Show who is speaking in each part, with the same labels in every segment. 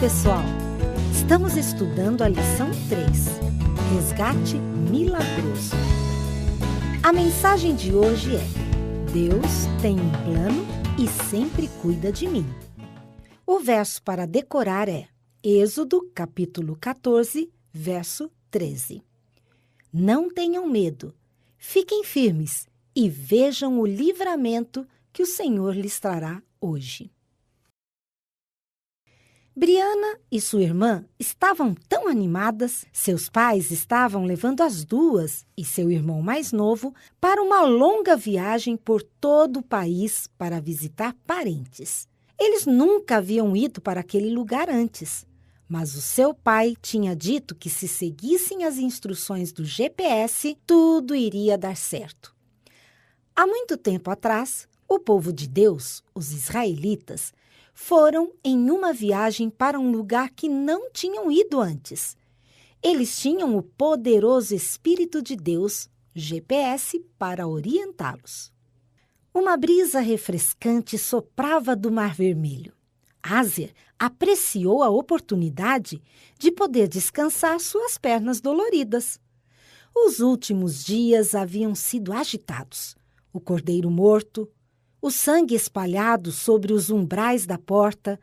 Speaker 1: pessoal! Estamos estudando a lição 3, Resgate Milagroso. A mensagem de hoje é: Deus tem um plano e sempre cuida de mim. O verso para decorar é Êxodo, capítulo 14, verso 13. Não tenham medo, fiquem firmes e vejam o livramento que o Senhor lhes trará hoje. Briana e sua irmã estavam tão animadas, seus pais estavam levando as duas e seu irmão mais novo para uma longa viagem por todo o país para visitar parentes. Eles nunca haviam ido para aquele lugar antes, mas o seu pai tinha dito que se seguissem as instruções do GPS, tudo iria dar certo. Há muito tempo atrás, o povo de Deus, os israelitas, foram em uma viagem para um lugar que não tinham ido antes. Eles tinham o poderoso Espírito de Deus, GPS, para orientá-los. Uma brisa refrescante soprava do Mar Vermelho. Aser apreciou a oportunidade de poder descansar suas pernas doloridas. Os últimos dias haviam sido agitados. O cordeiro morto, o sangue espalhado sobre os umbrais da porta,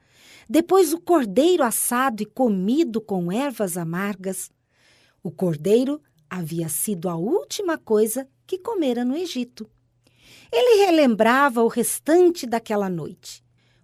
Speaker 1: depois o cordeiro assado e comido com ervas amargas. O cordeiro havia sido a última coisa que comera no Egito. Ele relembrava o restante daquela noite.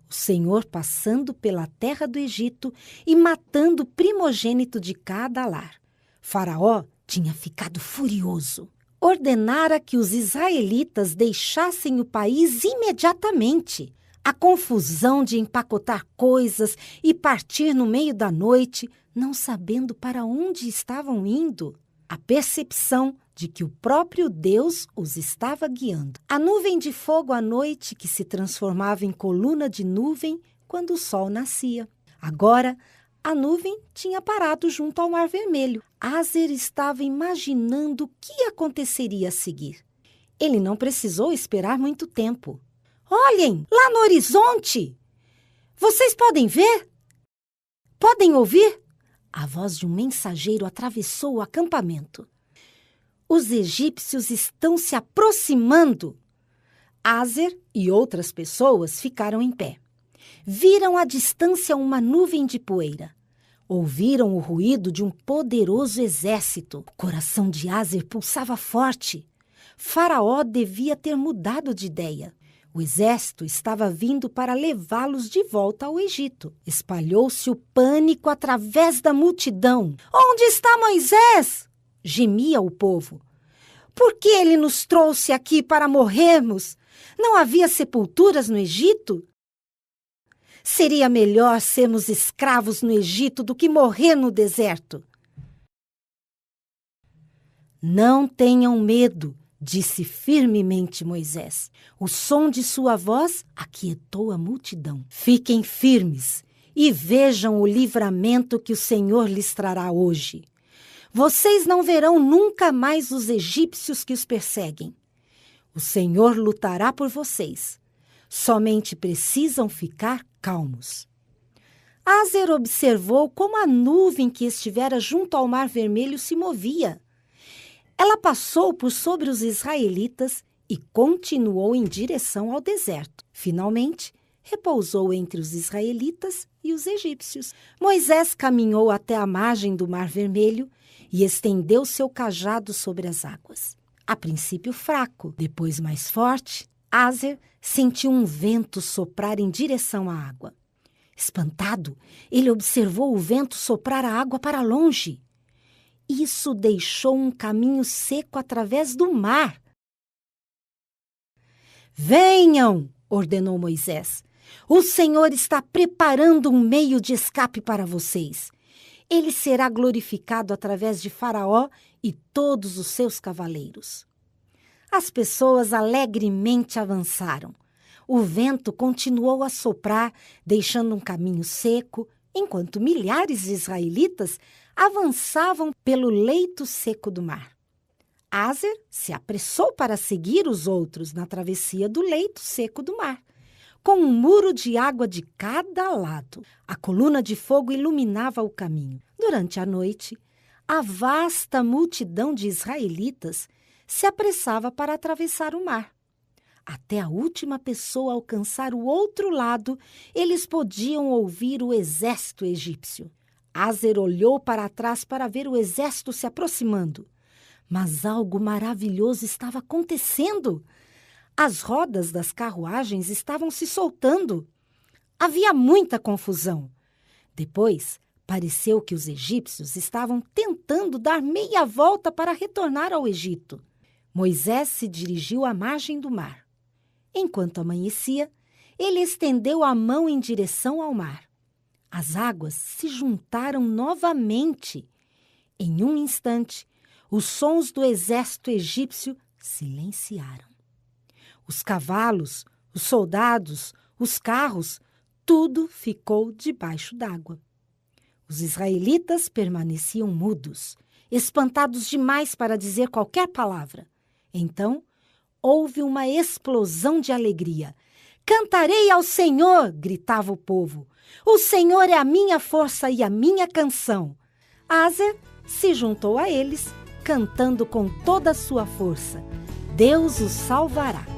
Speaker 1: O Senhor passando pela terra do Egito e matando o primogênito de cada lar. Faraó tinha ficado furioso. Ordenara que os israelitas deixassem o país imediatamente. A confusão de empacotar coisas e partir no meio da noite, não sabendo para onde estavam indo. A percepção de que o próprio Deus os estava guiando. A nuvem de fogo à noite que se transformava em coluna de nuvem quando o sol nascia. Agora, a nuvem tinha parado junto ao Mar Vermelho. Aser estava imaginando o que aconteceria a seguir. Ele não precisou esperar muito tempo. Olhem, lá no horizonte! Vocês podem ver? Podem ouvir? A voz de um mensageiro atravessou o acampamento. Os egípcios estão se aproximando. Aser e outras pessoas ficaram em pé. Viram à distância uma nuvem de poeira. Ouviram o ruído de um poderoso exército. O coração de Aser pulsava forte. Faraó devia ter mudado de ideia. O exército estava vindo para levá-los de volta ao Egito. Espalhou-se o pânico através da multidão. Onde está Moisés? Gemia o povo. Por que ele nos trouxe aqui para morrermos? Não havia sepulturas no Egito? Seria melhor sermos escravos no Egito do que morrer no deserto. Não tenham medo, disse firmemente Moisés. O som de sua voz aquietou a multidão. Fiquem firmes e vejam o livramento que o Senhor lhes trará hoje. Vocês não verão nunca mais os egípcios que os perseguem. O Senhor lutará por vocês. Somente precisam ficar calmos. Aser observou como a nuvem que estivera junto ao Mar Vermelho se movia. Ela passou por sobre os israelitas e continuou em direção ao deserto. Finalmente, repousou entre os israelitas e os egípcios. Moisés caminhou até a margem do Mar Vermelho e estendeu seu cajado sobre as águas. A princípio fraco, depois mais forte, Aser sentiu um vento soprar em direção à água. Espantado, ele observou o vento soprar a água para longe. Isso deixou um caminho seco através do mar. Venham, ordenou Moisés. O Senhor está preparando um meio de escape para vocês. Ele será glorificado através de Faraó e todos os seus cavaleiros. As pessoas alegremente avançaram. O vento continuou a soprar, deixando um caminho seco, enquanto milhares de israelitas avançavam pelo leito seco do mar. Aser se apressou para seguir os outros na travessia do leito seco do mar. com um muro de água de cada lado. A coluna de fogo iluminava o caminho. Durante a noite, a vasta multidão de israelitas se apressava para atravessar o mar. Até a última pessoa alcançar o outro lado, eles podiam ouvir o exército egípcio. Aser olhou para trás para ver o exército se aproximando. Mas algo maravilhoso estava acontecendo. As rodas das carruagens estavam se soltando. Havia muita confusão. Depois, pareceu que os egípcios estavam tentando dar meia volta para retornar ao Egito. Moisés se dirigiu à margem do mar. Enquanto amanhecia, ele estendeu a mão em direção ao mar. As águas se juntaram novamente. Em um instante, os sons do exército egípcio silenciaram. Os cavalos, os soldados, os carros, tudo ficou debaixo d'água. Os israelitas permaneciam mudos, espantados demais para dizer qualquer palavra. Então, houve uma explosão de alegria. Cantarei ao Senhor, gritava o povo. O Senhor é a minha força e a minha canção. Aser se juntou a eles, cantando com toda a sua força. Deus os salvará.